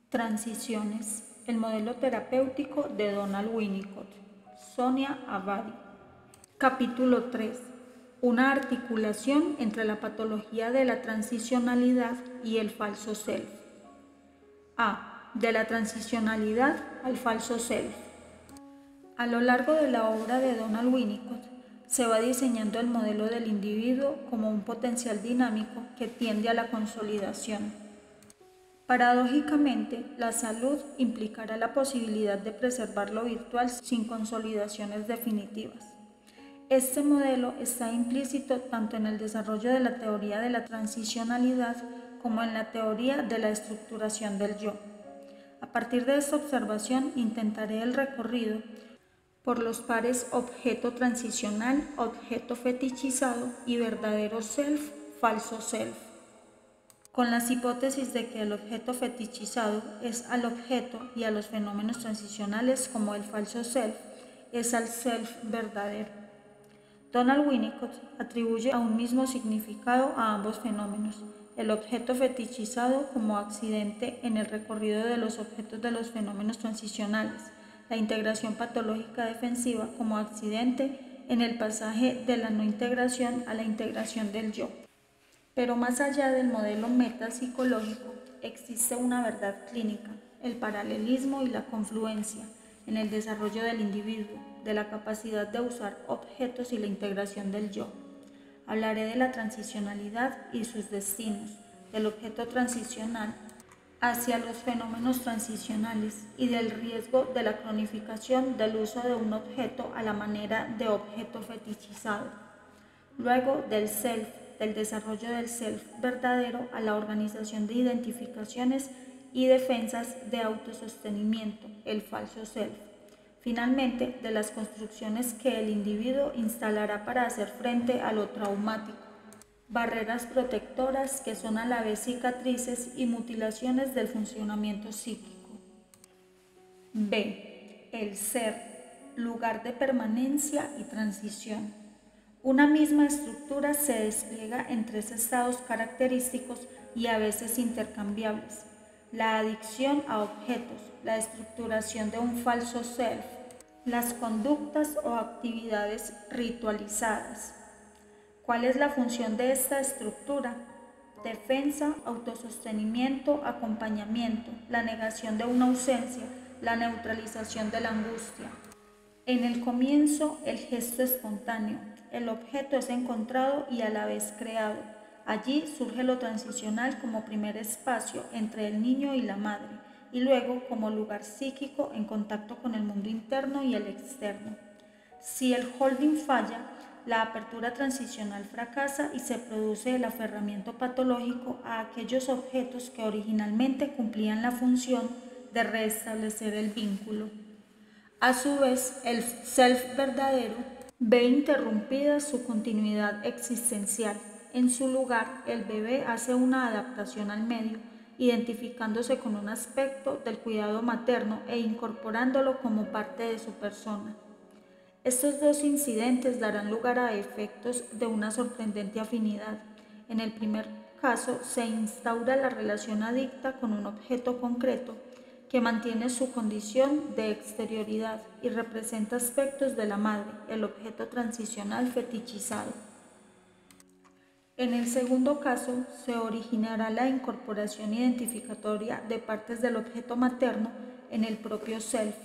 Transiciones. El modelo terapéutico de Donald Winnicott. Sonia Abadi. Capítulo 3. Una articulación entre la patología de la transicionalidad y el falso self. A. De la transicionalidad al falso self. A lo largo de la obra de Donald Winnicott se va diseñando el modelo del individuo como un potencial dinámico que tiende a la consolidación. Paradójicamente, la salud implicará la posibilidad de preservar lo virtual sin consolidaciones definitivas. Este modelo está implícito tanto en el desarrollo de la teoría de la transicionalidad como en la teoría de la estructuración del yo. A partir de esta observación intentaré el recorrido por los pares objeto transicional, objeto fetichizado y verdadero self, falso self, con las hipótesis de que el objeto fetichizado es al objeto y a los fenómenos transicionales como el falso self es al self verdadero. Donald Winnicott atribuye a un mismo significado a ambos fenómenos, el objeto fetichizado como accidente en el recorrido de los objetos de los fenómenos transicionales, la integración patológica defensiva como accidente en el pasaje de la no integración a la integración del yo. Pero más allá del modelo metapsicológico, existe una verdad clínica, el paralelismo y la confluencia en el desarrollo del individuo, de la capacidad de usar objetos y la integración del yo. Hablaré de la transicionalidad y sus destinos, del objeto transicional hacia los fenómenos transicionales y del riesgo de la cronificación del uso de un objeto a la manera de objeto fetichizado. Luego del self, del desarrollo del self verdadero a la organización de identificaciones y defensas de autosostenimiento, el falso self. Finalmente, de las construcciones que el individuo instalará para hacer frente a lo traumático, barreras protectoras que son a la vez cicatrices y mutilaciones del funcionamiento psíquico. B. El ser, lugar de permanencia y transición. Una misma estructura se despliega en tres estados característicos y a veces intercambiables: la adicción a objetos, la estructuración de un falso self, las conductas o actividades ritualizadas. ¿Cuál es la función de esta estructura? Defensa, autosostenimiento, acompañamiento, la negación de una ausencia, la neutralización de la angustia. En el comienzo, el gesto espontáneo, el objeto es encontrado y a la vez creado. Allí surge lo transicional como primer espacio entre el niño y la madre, y luego como lugar psíquico en contacto con el mundo interno y el externo. Si el holding falla, la apertura transicional fracasa y se produce el aferramiento patológico a aquellos objetos que originalmente cumplían la función de restablecer el vínculo. A su vez, el self verdadero ve interrumpida su continuidad existencial. En su lugar, el bebé hace una adaptación al medio, identificándose con un aspecto del cuidado materno e incorporándolo como parte de su persona. Estos dos incidentes darán lugar a efectos de una sorprendente afinidad. En el primer caso, se instaura la relación adicta con un objeto concreto que mantiene su condición de exterioridad y representa aspectos de la madre, el objeto transicional fetichizado. En el segundo caso, se originará la incorporación identificatoria de partes del objeto materno en el propio self.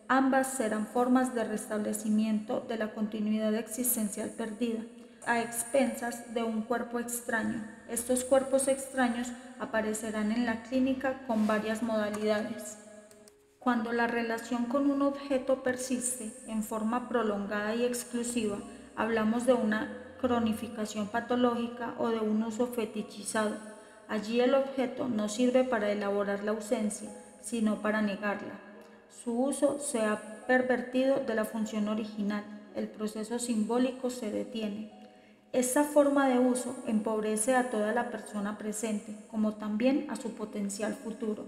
Ambas serán formas de restablecimiento de la continuidad existencial perdida, a expensas de un cuerpo extraño. Estos cuerpos extraños aparecerán en la clínica con varias modalidades. Cuando la relación con un objeto persiste en forma prolongada y exclusiva, hablamos de una cronificación patológica o de un uso fetichizado. Allí el objeto no sirve para elaborar la ausencia, sino para negarla. Su uso se ha pervertido de la función original, el proceso simbólico se detiene. Esta forma de uso empobrece a toda la persona presente, como también a su potencial futuro.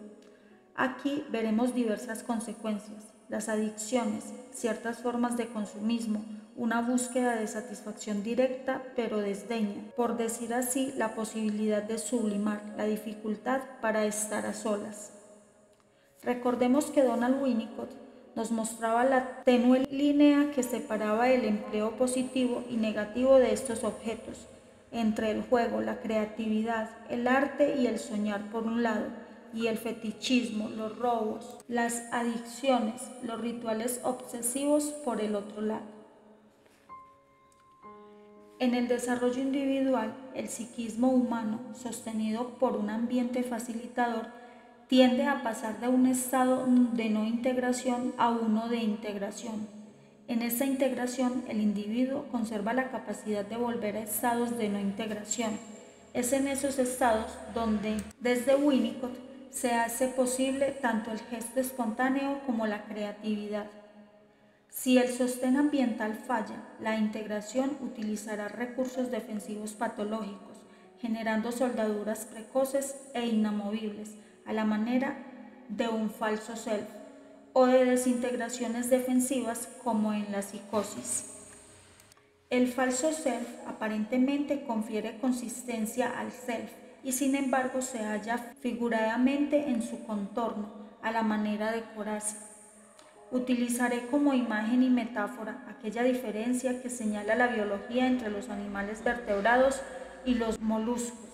Aquí veremos diversas consecuencias: las adicciones, ciertas formas de consumismo, una búsqueda de satisfacción directa pero desdeña, por decir así, la posibilidad de sublimar la dificultad para estar a solas. Recordemos que Donald Winnicott nos mostraba la tenue línea que separaba el empleo positivo y negativo de estos objetos, entre el juego, la creatividad, el arte y el soñar por un lado, y el fetichismo, los robos, las adicciones, los rituales obsesivos por el otro lado. En el desarrollo individual, el psiquismo humano, sostenido por un ambiente facilitador, tiende a pasar de un estado de no integración a uno de integración. En esta integración, el individuo conserva la capacidad de volver a estados de no integración. Es en esos estados donde, desde Winnicott, se hace posible tanto el gesto espontáneo como la creatividad. Si el sostén ambiental falla, la integración utilizará recursos defensivos patológicos, generando soldaduras precoces e inamovibles, a la manera de un falso self, o de desintegraciones defensivas como en la psicosis. El falso self aparentemente confiere consistencia al self y sin embargo se halla figuradamente en su contorno, a la manera de coraza. Utilizaré como imagen y metáfora aquella diferencia que señala la biología entre los animales vertebrados y los moluscos.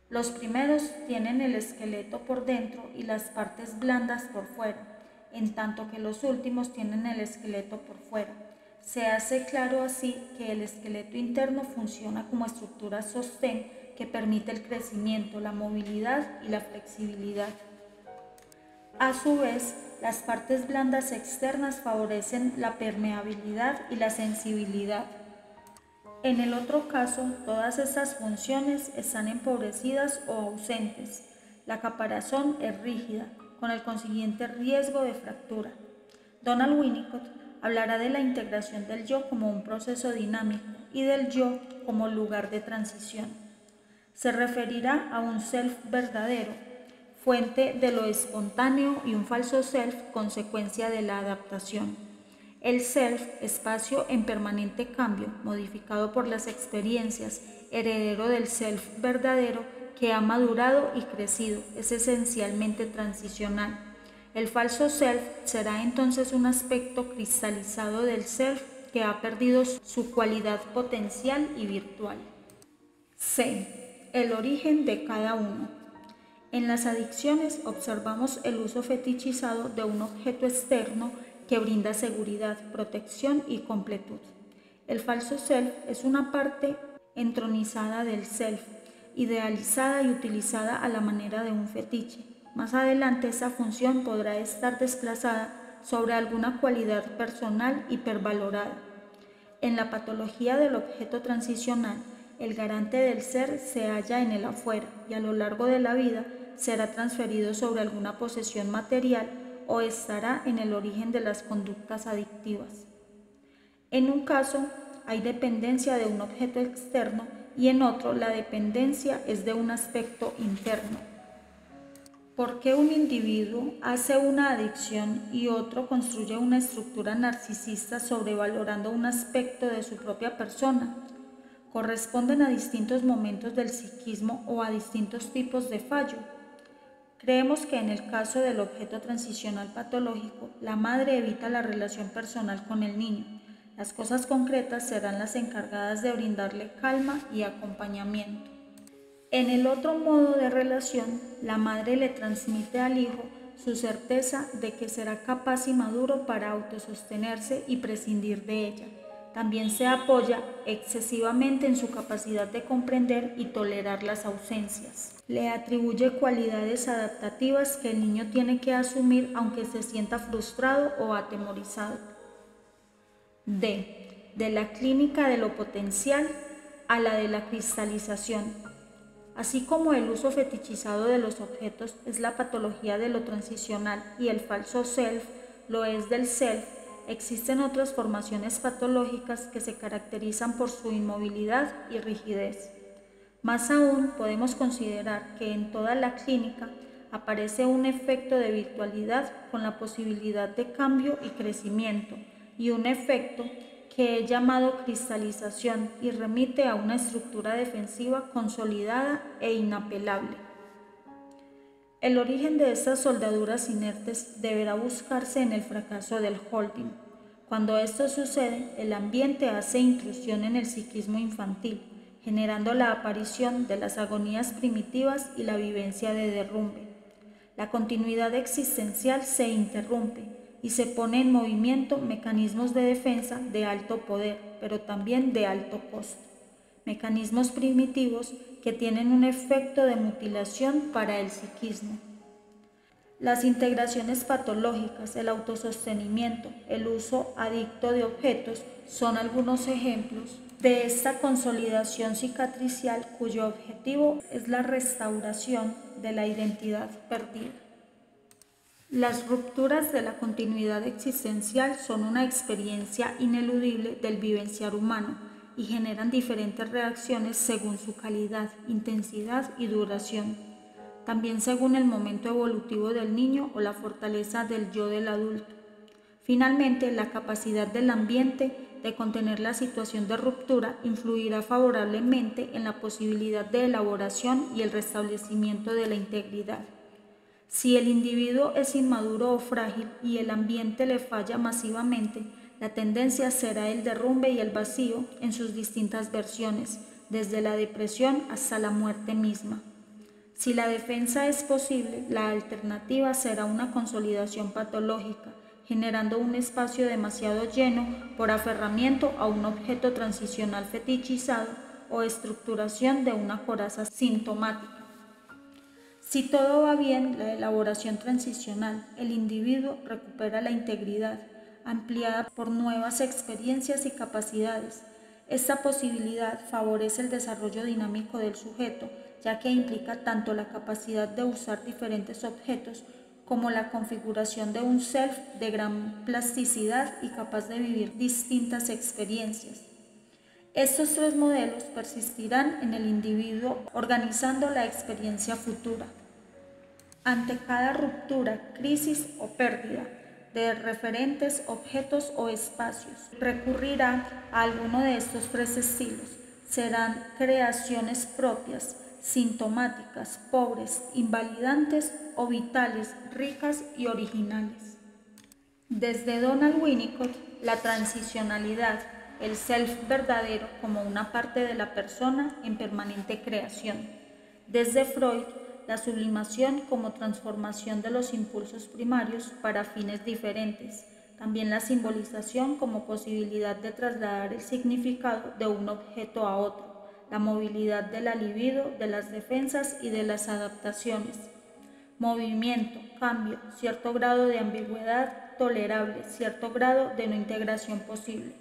Los primeros tienen el esqueleto por dentro y las partes blandas por fuera, en tanto que los últimos tienen el esqueleto por fuera. Se hace claro así que el esqueleto interno funciona como estructura sostén que permite el crecimiento, la movilidad y la flexibilidad. A su vez, las partes blandas externas favorecen la permeabilidad y la sensibilidad. En el otro caso, todas estas funciones están empobrecidas o ausentes. La caparazón es rígida, con el consiguiente riesgo de fractura. Donald Winnicott hablará de la integración del yo como un proceso dinámico y del yo como lugar de transición. Se referirá a un self verdadero, fuente de lo espontáneo, y un falso self, consecuencia de la adaptación. El self, espacio en permanente cambio, modificado por las experiencias, heredero del self verdadero que ha madurado y crecido, es esencialmente transicional. El falso self será entonces un aspecto cristalizado del self que ha perdido su cualidad potencial y virtual. C. El origen de cada uno. En las adicciones observamos el uso fetichizado de un objeto externo que brinda seguridad, protección y completud. El falso self es una parte entronizada del self, idealizada y utilizada a la manera de un fetiche. Más adelante esa función podrá estar desplazada sobre alguna cualidad personal hipervalorada. En la patología del objeto transicional, el garante del ser se halla en el afuera y a lo largo de la vida será transferido sobre alguna posesión material o estará en el origen de las conductas adictivas. En un caso, hay dependencia de un objeto externo y en otro la dependencia es de un aspecto interno. ¿Por qué un individuo hace una adicción y otro construye una estructura narcisista sobrevalorando un aspecto de su propia persona? ¿Corresponden a distintos momentos del psiquismo o a distintos tipos de fallo? Creemos que en el caso del objeto transicional patológico, la madre evita la relación personal con el niño. Las cosas concretas serán las encargadas de brindarle calma y acompañamiento. En el otro modo de relación, la madre le transmite al hijo su certeza de que será capaz y maduro para autosostenerse y prescindir de ella. También se apoya excesivamente en su capacidad de comprender y tolerar las ausencias. Le atribuye cualidades adaptativas que el niño tiene que asumir aunque se sienta frustrado o atemorizado. D. De la clínica de lo potencial a la de la cristalización. Así como el uso fetichizado de los objetos es la patología de lo transicional y el falso self lo es del self, existen otras formaciones patológicas que se caracterizan por su inmovilidad y rigidez. Más aún, podemos considerar que en toda la clínica aparece un efecto de virtualidad con la posibilidad de cambio y crecimiento, y un efecto que he llamado cristalización y remite a una estructura defensiva consolidada e inapelable. El origen de estas soldaduras inertes deberá buscarse en el fracaso del holding. Cuando esto sucede, el ambiente hace intrusión en el psiquismo infantil, generando la aparición de las agonías primitivas y la vivencia de derrumbe. La continuidad existencial se interrumpe y se pone en movimiento mecanismos de defensa de alto poder, pero también de alto costo. Mecanismos primitivos que tienen un efecto de mutilación para el psiquismo. Las integraciones patológicas, el autosostenimiento, el uso adicto de objetos son algunos ejemplos de esta consolidación cicatricial cuyo objetivo es la restauración de la identidad perdida. Las rupturas de la continuidad existencial son una experiencia ineludible del vivenciar humano y generan diferentes reacciones según su calidad, intensidad y duración. También según el momento evolutivo del niño o la fortaleza del yo del adulto. Finalmente, la capacidad del ambiente de contener la situación de ruptura influirá favorablemente en la posibilidad de elaboración y el restablecimiento de la integridad. Si el individuo es inmaduro o frágil y el ambiente le falla masivamente, la tendencia será el derrumbe y el vacío en sus distintas versiones, desde la depresión hasta la muerte misma. Si la defensa es posible, la alternativa será una consolidación patológica, generando un espacio demasiado lleno por aferramiento a un objeto transicional fetichizado o estructuración de una coraza sintomática. Si todo va bien, la elaboración transicional, el individuo recupera la integridad, ampliada por nuevas experiencias y capacidades. Esta posibilidad favorece el desarrollo dinámico del sujeto, ya que implica tanto la capacidad de usar diferentes objetos como la configuración de un self de gran plasticidad y capaz de vivir distintas experiencias. Estos tres modelos persistirán en el individuo organizando la experiencia futura. Ante cada ruptura, crisis o pérdida de referentes, objetos o espacios, recurrirá a alguno de estos tres estilos. Serán creaciones propias, sintomáticas, pobres, invalidantes o vitales, ricas y originales. Desde Donald Winnicott, la transicionalidad, el self verdadero como una parte de la persona en permanente creación. Desde Freud, la sublimación como transformación de los impulsos primarios para fines diferentes. También la simbolización como posibilidad de trasladar el significado de un objeto a otro. La movilidad de la libido, de las defensas y de las adaptaciones. Movimiento, cambio, cierto grado de ambigüedad tolerable, cierto grado de no integración posible.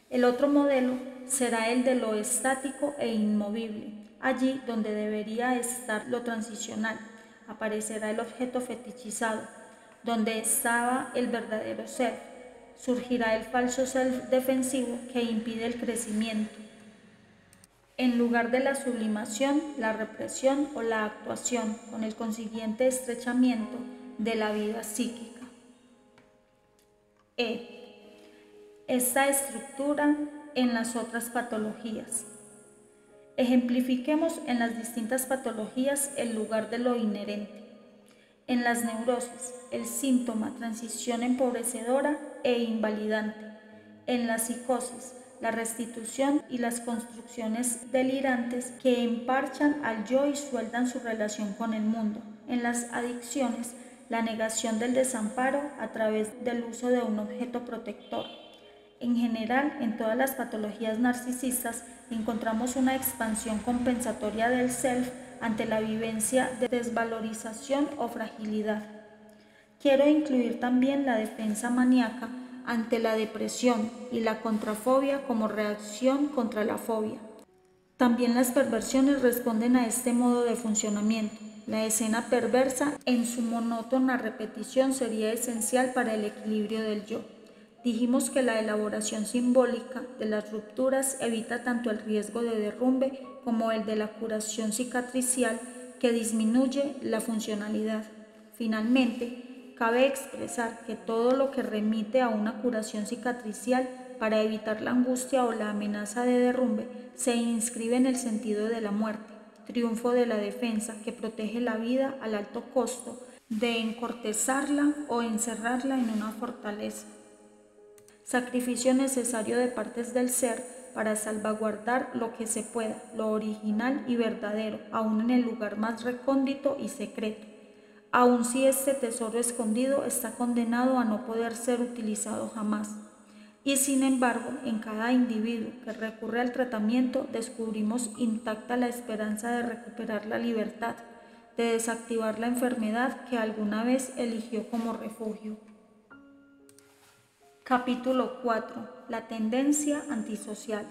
El otro modelo será el de lo estático e inmovible. Allí donde debería estar lo transicional, aparecerá el objeto fetichizado. Donde estaba el verdadero ser, surgirá el falso self defensivo que impide el crecimiento. En lugar de la sublimación, la represión o la actuación, con el consiguiente estrechamiento de la vida psíquica. Esta estructura en las otras patologías. Ejemplifiquemos en las distintas patologías el lugar de lo inherente. En las neurosis, el síntoma, transición empobrecedora e invalidante. En la psicosis, la restitución y las construcciones delirantes que emparchan al yo y sueldan su relación con el mundo. En las adicciones, la negación del desamparo a través del uso de un objeto protector. En general, en todas las patologías narcisistas encontramos una expansión compensatoria del self ante la vivencia de desvalorización o fragilidad. Quiero incluir también la defensa maníaca ante la depresión y la contrafobia como reacción contra la fobia. También las perversiones responden a este modo de funcionamiento. La escena perversa en su monótona repetición sería esencial para el equilibrio del yo. Dijimos que la elaboración simbólica de las rupturas evita tanto el riesgo de derrumbe como el de la curación cicatricial que disminuye la funcionalidad. Finalmente, cabe expresar que todo lo que remite a una curación cicatricial para evitar la angustia o la amenaza de derrumbe se inscribe en el sentido de la muerte. triunfo de la defensa que protege la vida al alto costo de encortezarla o encerrarla en una fortaleza. Sacrificio necesario de partes del ser para salvaguardar lo que se pueda, lo original y verdadero, aun en el lugar más recóndito y secreto, aun si este tesoro escondido está condenado a no poder ser utilizado jamás. Y sin embargo, en cada individuo que recurre al tratamiento descubrimos intacta la esperanza de recuperar la libertad, de desactivar la enfermedad que alguna vez eligió como refugio. Capítulo 4. La tendencia antisocial.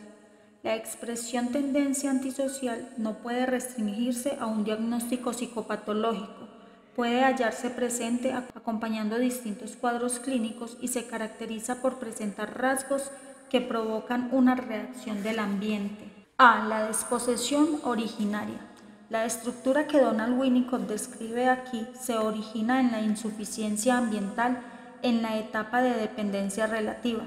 La expresión tendencia antisocial no puede restringirse a un diagnóstico psicopatológico. Puede hallarse presente acompañando distintos cuadros clínicos y se caracteriza por presentar rasgos que provocan una reacción del ambiente. A. La desposesión originaria. La estructura que Donald Winnicott describe aquí se origina en la insuficiencia ambiental en la etapa de dependencia relativa.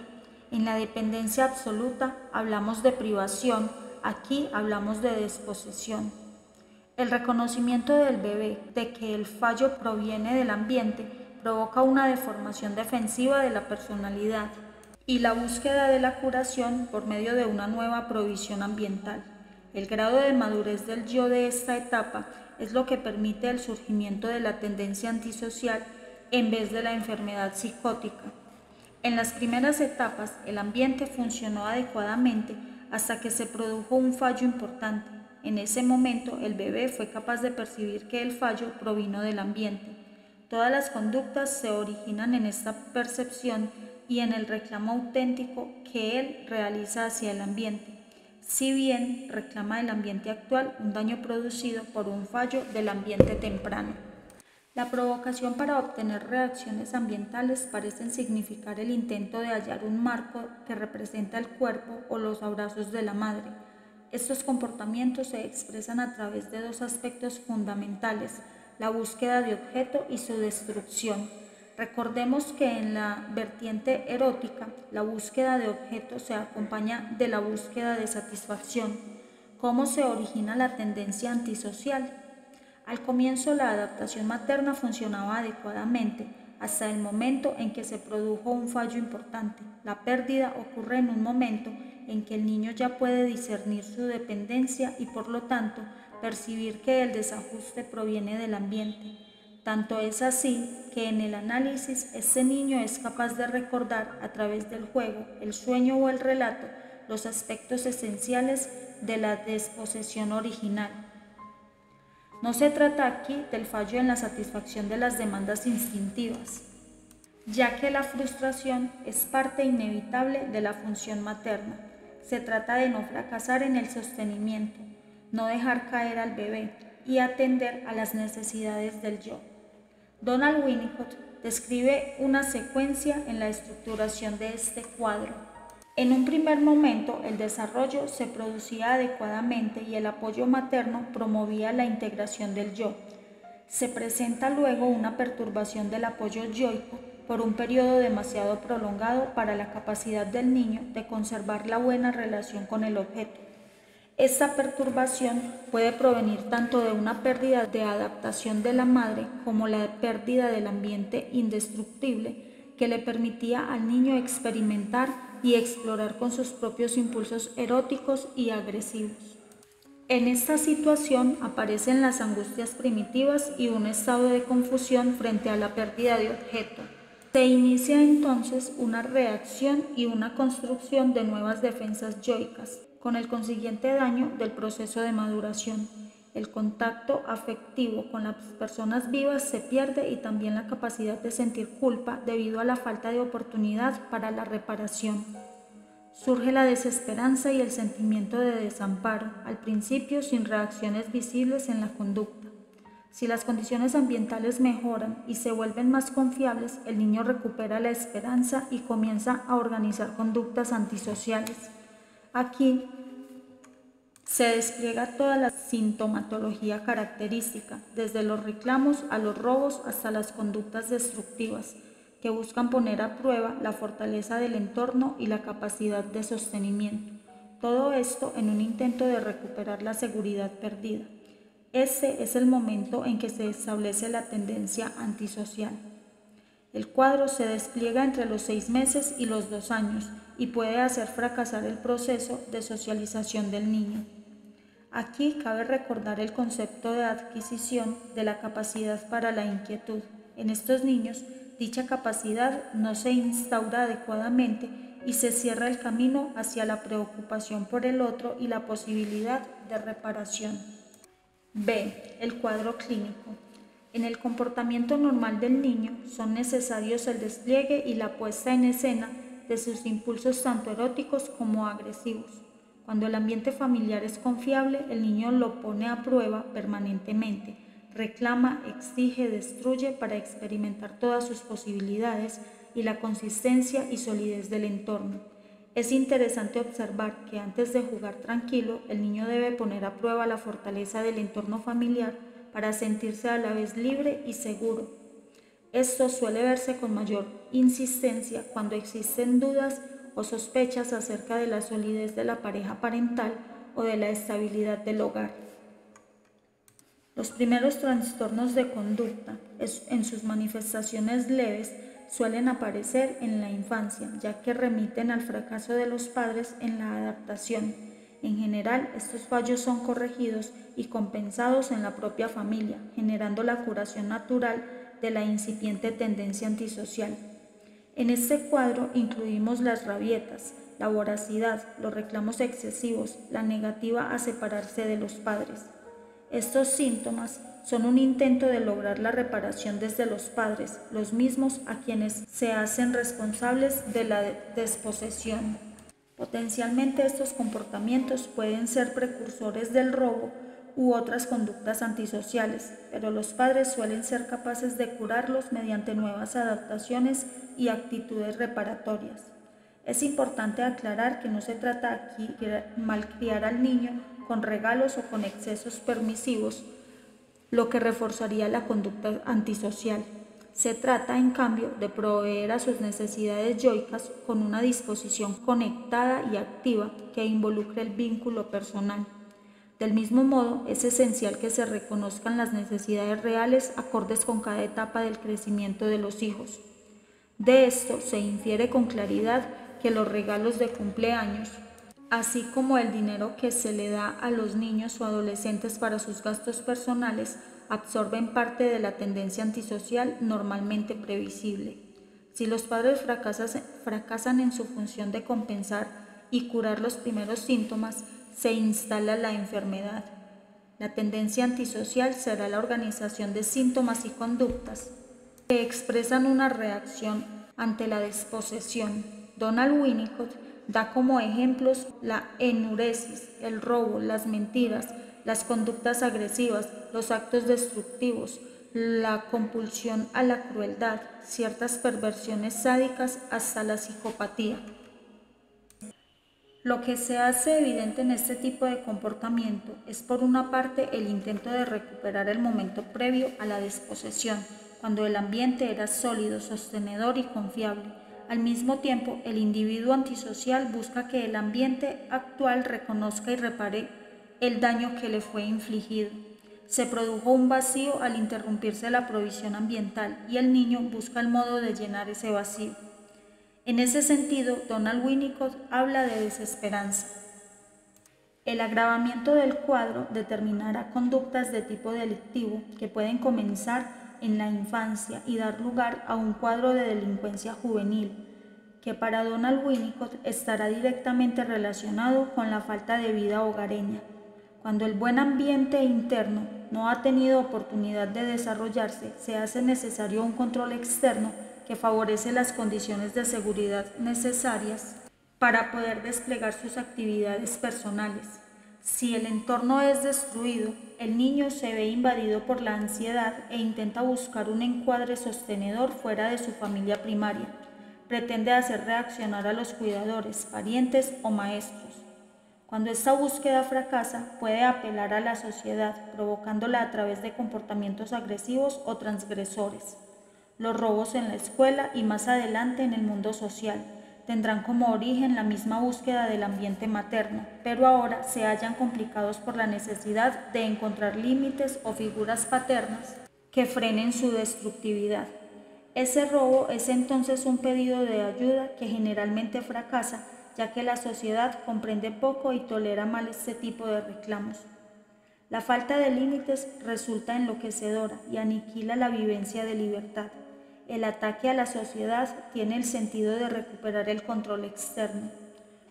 En la dependencia absoluta hablamos de privación, aquí hablamos de desposesión. El reconocimiento del bebé de que el fallo proviene del ambiente provoca una deformación defensiva de la personalidad y la búsqueda de la curación por medio de una nueva provisión ambiental. El grado de madurez del yo de esta etapa es lo que permite el surgimiento de la tendencia antisocial en vez de la enfermedad psicótica. En las primeras etapas, el ambiente funcionó adecuadamente hasta que se produjo un fallo importante. En ese momento, el bebé fue capaz de percibir que el fallo provino del ambiente. Todas las conductas se originan en esta percepción y en el reclamo auténtico que él realiza hacia el ambiente, si bien reclama del ambiente actual un daño producido por un fallo del ambiente temprano. La provocación para obtener reacciones ambientales parecen significar el intento de hallar un marco que representa el cuerpo o los abrazos de la madre. Estos comportamientos se expresan a través de dos aspectos fundamentales: la búsqueda de objeto y su destrucción. Recordemos que en la vertiente erótica, la búsqueda de objeto se acompaña de la búsqueda de satisfacción. ¿Cómo se origina la tendencia antisocial? Al comienzo la adaptación materna funcionaba adecuadamente, hasta el momento en que se produjo un fallo importante. La pérdida ocurre en un momento en que el niño ya puede discernir su dependencia y por lo tanto percibir que el desajuste proviene del ambiente. Tanto es así que en el análisis este niño es capaz de recordar a través del juego, el sueño o el relato los aspectos esenciales de la desposesión original. No se trata aquí del fallo en la satisfacción de las demandas instintivas, ya que la frustración es parte inevitable de la función materna. Se trata de no fracasar en el sostenimiento, no dejar caer al bebé y atender a las necesidades del yo. Donald Winnicott describe una secuencia en la estructuración de este cuadro. En un primer momento, el desarrollo se producía adecuadamente y el apoyo materno promovía la integración del yo. Se presenta luego una perturbación del apoyo yoico por un periodo demasiado prolongado para la capacidad del niño de conservar la buena relación con el objeto. Esta perturbación puede provenir tanto de una pérdida de adaptación de la madre como la pérdida del ambiente indestructible que le permitía al niño experimentar y explorar con sus propios impulsos eróticos y agresivos. En esta situación aparecen las angustias primitivas y un estado de confusión frente a la pérdida de objeto. Se inicia entonces una reacción y una construcción de nuevas defensas yoicas, con el consiguiente daño del proceso de maduración. El contacto afectivo con las personas vivas se pierde y también la capacidad de sentir culpa debido a la falta de oportunidad para la reparación. Surge la desesperanza y el sentimiento de desamparo, al principio sin reacciones visibles en la conducta. Si las condiciones ambientales mejoran y se vuelven más confiables, el niño recupera la esperanza y comienza a organizar conductas antisociales. Aquí se despliega toda la sintomatología característica, desde los reclamos a los robos hasta las conductas destructivas, que buscan poner a prueba la fortaleza del entorno y la capacidad de sostenimiento. Todo esto en un intento de recuperar la seguridad perdida. Ese es el momento en que se establece la tendencia antisocial. El cuadro se despliega entre los 6 meses y los 2 años y puede hacer fracasar el proceso de socialización del niño. Aquí cabe recordar el concepto de adquisición de la capacidad para la inquietud. En estos niños, dicha capacidad no se instaura adecuadamente y se cierra el camino hacia la preocupación por el otro y la posibilidad de reparación. B. El cuadro clínico. En el comportamiento normal del niño son necesarios el despliegue y la puesta en escena de sus impulsos tanto eróticos como agresivos. Cuando el ambiente familiar es confiable, el niño lo pone a prueba permanentemente, reclama, exige, destruye para experimentar todas sus posibilidades y la consistencia y solidez del entorno. Es interesante observar que antes de jugar tranquilo, el niño debe poner a prueba la fortaleza del entorno familiar para sentirse a la vez libre y seguro. Esto suele verse con mayor insistencia cuando existen dudas o sospechas acerca de la solidez de la pareja parental o de la estabilidad del hogar. Los primeros trastornos de conducta, en sus manifestaciones leves, suelen aparecer en la infancia, ya que remiten al fracaso de los padres en la adaptación. En general, estos fallos son corregidos y compensados en la propia familia, generando la curación natural de la incipiente tendencia antisocial. En este cuadro incluimos las rabietas, la voracidad, los reclamos excesivos, la negativa a separarse de los padres. Estos síntomas son un intento de lograr la reparación desde los padres, los mismos a quienes se hacen responsables de la desposesión. Potencialmente estos comportamientos pueden ser precursores del robo u otras conductas antisociales, pero los padres suelen ser capaces de curarlos mediante nuevas adaptaciones y actitudes reparatorias. Es importante aclarar que no se trata aquí de malcriar al niño con regalos o con excesos permisivos, lo que reforzaría la conducta antisocial. Se trata, en cambio, de proveer a sus necesidades yoicas con una disposición conectada y activa que involucre el vínculo personal. Del mismo modo, es esencial que se reconozcan las necesidades reales acordes con cada etapa del crecimiento de los hijos. De esto se infiere con claridad que los regalos de cumpleaños, así como el dinero que se le da a los niños o adolescentes para sus gastos personales, absorben parte de la tendencia antisocial normalmente previsible. Si los padres fracasan en su función de compensar y curar los primeros síntomas, se instala la enfermedad. La tendencia antisocial será la organización de síntomas y conductas que expresan una reacción ante la desposesión. Donald Winnicott da como ejemplos la enuresis, el robo, las mentiras, las conductas agresivas, los actos destructivos, la compulsión a la crueldad, ciertas perversiones sádicas hasta la psicopatía. Lo que se hace evidente en este tipo de comportamiento es por una parte el intento de recuperar el momento previo a la desposesión, cuando el ambiente era sólido, sostenedor y confiable. Al mismo tiempo, el individuo antisocial busca que el ambiente actual reconozca y repare el daño que le fue infligido. Se produjo un vacío al interrumpirse la provisión ambiental y el niño busca el modo de llenar ese vacío. En ese sentido, Donald Winnicott habla de desesperanza. El agravamiento del cuadro determinará conductas de tipo delictivo que pueden comenzar en la infancia y dar lugar a un cuadro de delincuencia juvenil, que para Donald Winnicott estará directamente relacionado con la falta de vida hogareña. Cuando el buen ambiente interno no ha tenido oportunidad de desarrollarse, se hace necesario un control externo que favorece las condiciones de seguridad necesarias para poder desplegar sus actividades personales. Si el entorno es destruido, el niño se ve invadido por la ansiedad e intenta buscar un encuadre sostenedor fuera de su familia primaria. Pretende hacer reaccionar a los cuidadores, parientes o maestros. Cuando esta búsqueda fracasa, puede apelar a la sociedad, provocándola a través de comportamientos agresivos o transgresores. Los robos en la escuela y más adelante en el mundo social tendrán como origen la misma búsqueda del ambiente materno, pero ahora se hallan complicados por la necesidad de encontrar límites o figuras paternas que frenen su destructividad. Ese robo es entonces un pedido de ayuda que generalmente fracasa, ya que la sociedad comprende poco y tolera mal este tipo de reclamos. La falta de límites resulta enloquecedora y aniquila la vivencia de libertad. El ataque a la sociedad tiene el sentido de recuperar el control externo.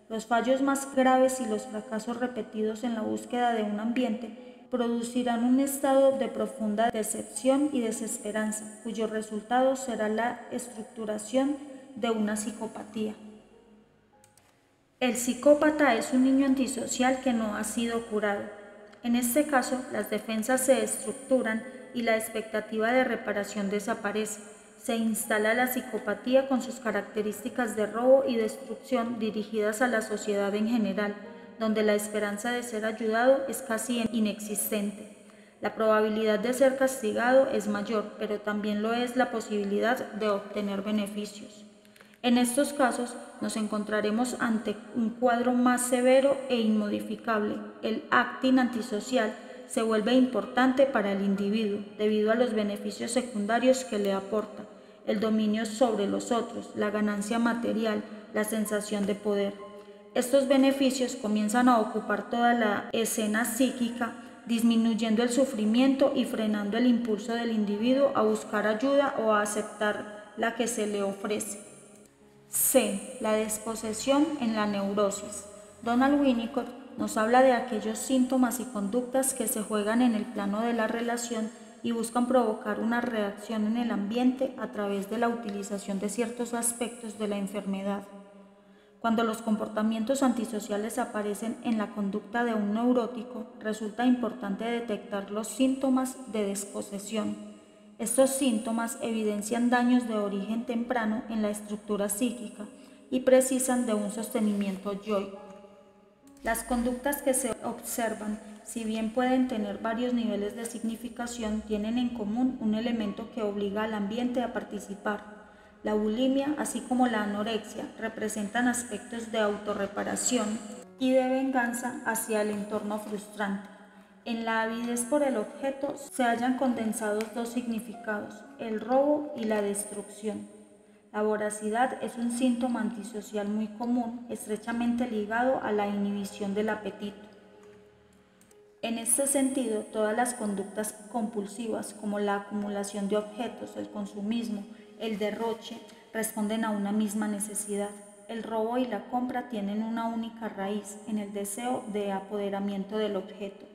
Los fallos más graves y los fracasos repetidos en la búsqueda de un ambiente producirán un estado de profunda decepción y desesperanza, cuyo resultado será la estructuración de una psicopatía. El psicópata es un niño antisocial que no ha sido curado. En este caso, las defensas se estructuran y la expectativa de reparación desaparece. Se instala la psicopatía con sus características de robo y destrucción dirigidas a la sociedad en general, donde la esperanza de ser ayudado es casi inexistente. La probabilidad de ser castigado es mayor, pero también lo es la posibilidad de obtener beneficios. En estos casos nos encontraremos ante un cuadro más severo e inmodificable. El acting antisocial se vuelve importante para el individuo debido a los beneficios secundarios que le aporta, el dominio sobre los otros, la ganancia material, la sensación de poder. Estos beneficios comienzan a ocupar toda la escena psíquica, disminuyendo el sufrimiento y frenando el impulso del individuo a buscar ayuda o a aceptar la que se le ofrece. C. La desposesión en la neurosis. Donald Winnicott nos habla de aquellos síntomas y conductas que se juegan en el plano de la relación y buscan provocar una reacción en el ambiente a través de la utilización de ciertos aspectos de la enfermedad. Cuando los comportamientos antisociales aparecen en la conducta de un neurótico, resulta importante detectar los síntomas de desposesión. Estos síntomas evidencian daños de origen temprano en la estructura psíquica y precisan de un sostenimiento yoico. Las conductas que se observan, si bien pueden tener varios niveles de significación, tienen en común un elemento que obliga al ambiente a participar. La bulimia, así como la anorexia, representan aspectos de autorreparación y de venganza hacia el entorno frustrante. En la avidez por el objeto se hallan condensados dos significados, el robo y la destrucción. La voracidad es un síntoma antisocial muy común, estrechamente ligado a la inhibición del apetito. En este sentido, todas las conductas compulsivas, como la acumulación de objetos, el consumismo, el derroche, responden a una misma necesidad. El robo y la compra tienen una única raíz, en el deseo de apoderamiento del objeto.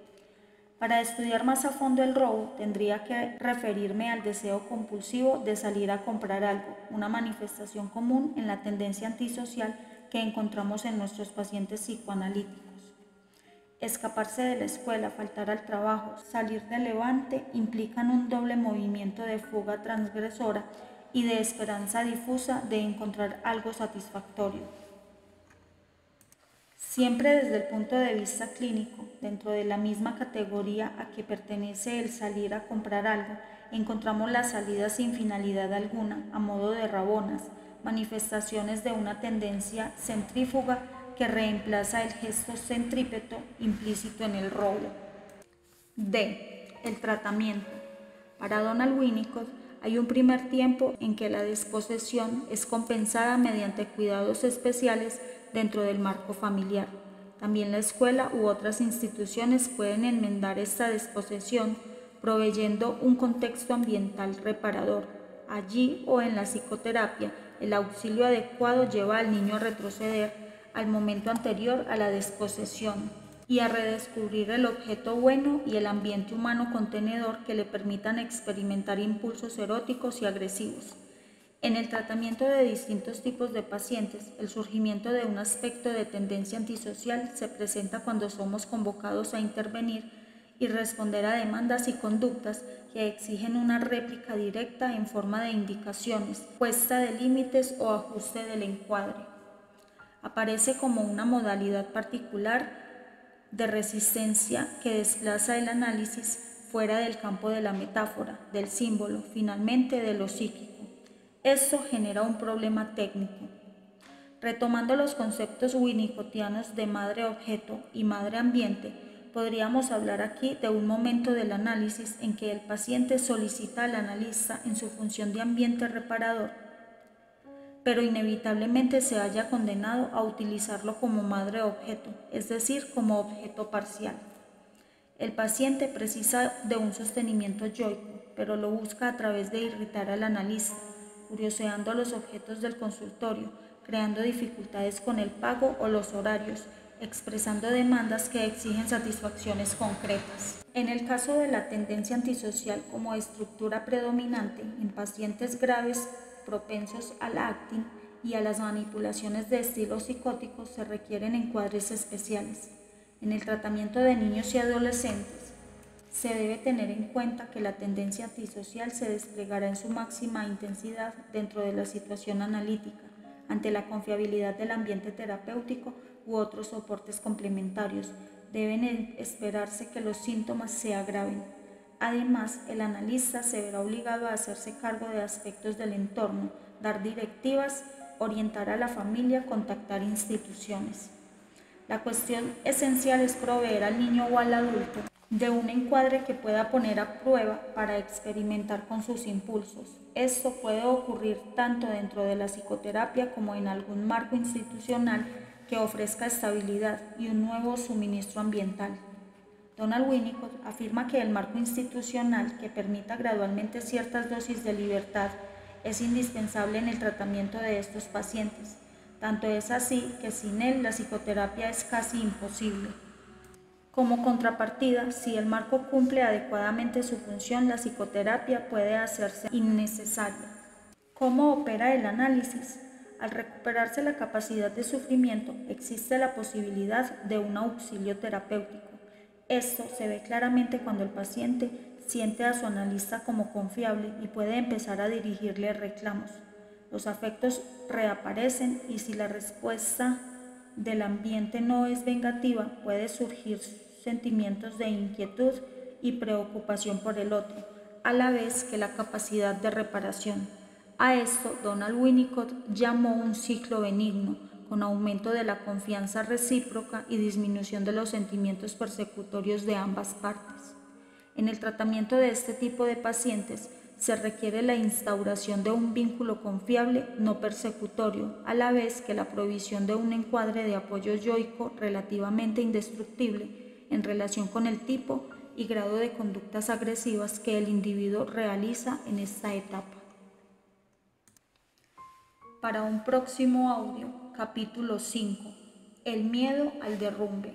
Para estudiar más a fondo el robo, tendría que referirme al deseo compulsivo de salir a comprar algo, una manifestación común en la tendencia antisocial que encontramos en nuestros pacientes psicoanalíticos. Escaparse de la escuela, faltar al trabajo, salir del levante implican un doble movimiento de fuga transgresora y de esperanza difusa de encontrar algo satisfactorio. Siempre desde el punto de vista clínico, dentro de la misma categoría a que pertenece el salir a comprar algo, encontramos la salida sin finalidad alguna, a modo de rabonas, manifestaciones de una tendencia centrífuga que reemplaza el gesto centrípeto implícito en el robo. D. El tratamiento. Para Donald Winnicott, hay un primer tiempo en que la desposesión es compensada mediante cuidados especiales dentro del marco familiar. También la escuela u otras instituciones pueden enmendar esta desposesión, proveyendo un contexto ambiental reparador. Allí o en la psicoterapia, el auxilio adecuado lleva al niño a retroceder al momento anterior a la desposesión y a redescubrir el objeto bueno y el ambiente humano contenedor que le permitan experimentar impulsos eróticos y agresivos. En el tratamiento de distintos tipos de pacientes, el surgimiento de un aspecto de tendencia antisocial se presenta cuando somos convocados a intervenir y responder a demandas y conductas que exigen una réplica directa en forma de indicaciones, puesta de límites o ajuste del encuadre. Aparece como una modalidad particular de resistencia que desplaza el análisis fuera del campo de la metáfora, del símbolo, finalmente de lo psíquico. Esto genera un problema técnico. Retomando los conceptos winnicottianos de madre-objeto y madre-ambiente, podríamos hablar aquí de un momento del análisis en que el paciente solicita al analista en su función de ambiente reparador, pero inevitablemente se haya condenado a utilizarlo como madre-objeto, es decir, como objeto parcial. El paciente precisa de un sostenimiento yoico, pero lo busca a través de irritar al analista, curioseando los objetos del consultorio, creando dificultades con el pago o los horarios, expresando demandas que exigen satisfacciones concretas. En el caso de la tendencia antisocial como estructura predominante en pacientes graves propensos al acting y a las manipulaciones de estilos psicóticos, se requieren encuadres especiales. En el tratamiento de niños y adolescentes, se debe tener en cuenta que la tendencia antisocial se desplegará en su máxima intensidad dentro de la situación analítica, ante la confiabilidad del ambiente terapéutico u otros soportes complementarios. Deben esperarse que los síntomas se agraven. Además, el analista se verá obligado a hacerse cargo de aspectos del entorno, dar directivas, orientar a la familia, contactar instituciones. La cuestión esencial es proveer al niño o al adulto de un encuadre que pueda poner a prueba para experimentar con sus impulsos. Esto puede ocurrir tanto dentro de la psicoterapia como en algún marco institucional que ofrezca estabilidad y un nuevo suministro ambiental. Donald Winnicott afirma que el marco institucional que permita gradualmente ciertas dosis de libertad es indispensable en el tratamiento de estos pacientes. Tanto es así que sin él la psicoterapia es casi imposible. Como contrapartida, si el marco cumple adecuadamente su función, la psicoterapia puede hacerse innecesaria. ¿Cómo opera el análisis? Al recuperarse la capacidad de sufrimiento, existe la posibilidad de un auxilio terapéutico. Esto se ve claramente cuando el paciente siente a su analista como confiable y puede empezar a dirigirle reclamos. Los afectos reaparecen y si la respuesta del ambiente no es vengativa, puede surgir sentimientos de inquietud y preocupación por el otro, a la vez que la capacidad de reparación. A esto Donald Winnicott llamó un ciclo benigno, con aumento de la confianza recíproca y disminución de los sentimientos persecutorios de ambas partes. En el tratamiento de este tipo de pacientes se requiere la instauración de un vínculo confiable no persecutorio, a la vez que la provisión de un encuadre de apoyo yoico relativamente indestructible en relación con el tipo y grado de conductas agresivas que el individuo realiza en esta etapa. Para un próximo audio, capítulo 5, el miedo al derrumbe.